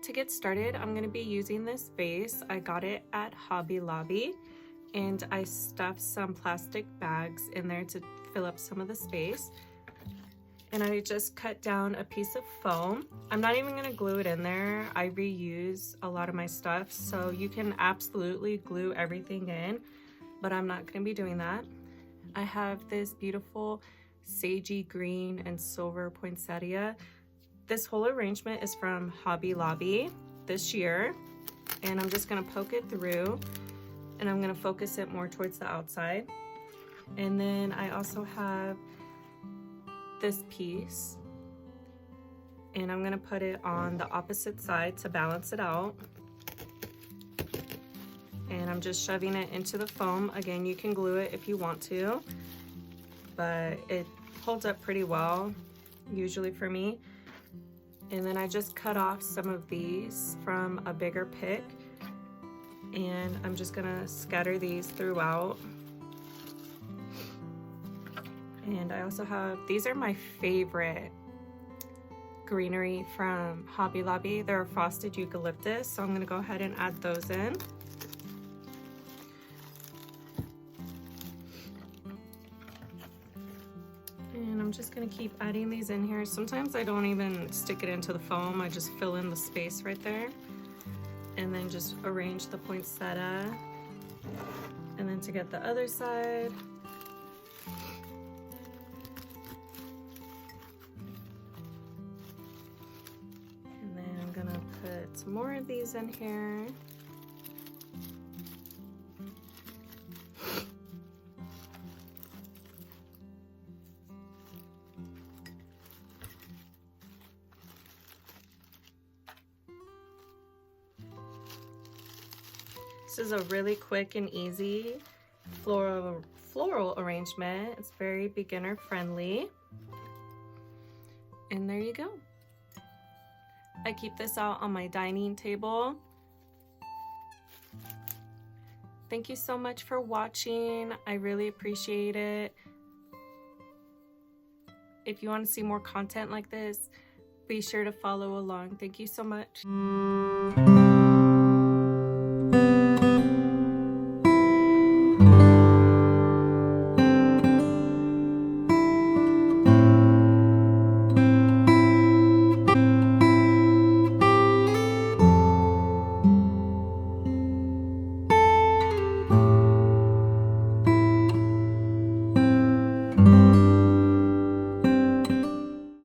To get started, I'm going to be using this vase. I got it at Hobby Lobby, and I stuffed some plastic bags in there to fill up some of the space. And I just cut down a piece of foam. I'm not even going to glue it in there. I reuse a lot of my stuff, so you can absolutely glue everything in, but I'm not going to be doing that. I have this beautiful sagey green and silver poinsettia. This whole arrangement is from Hobby Lobby this year, and I'm just going to poke it through, and I'm going to focus it more towards the outside. And then I also have this piece, and I'm going to put it on the opposite side to balance it out. And I'm just shoving it into the foam. Again, you can glue it if you want to, but it holds up pretty well, usually for me. And then I just cut off some of these from a bigger pick, and I'm just gonna scatter these throughout. And I also have, these are my favorite greenery from Hobby Lobby. They're frosted eucalyptus, so I'm gonna go ahead and add those in. And I'm just gonna keep adding these in here. Sometimes I don't even stick it into the foam, I just fill in the space right there. And then just arrange the poinsettia. And then to get the other side. And then I'm gonna put some more of these in here. This is a really quick and easy floral arrangement. It's very beginner friendly. And there you go. I keep this out on my dining table. Thank you so much for watching. I really appreciate it. If you want to see more content like this, be sure to follow along. Thank you so much.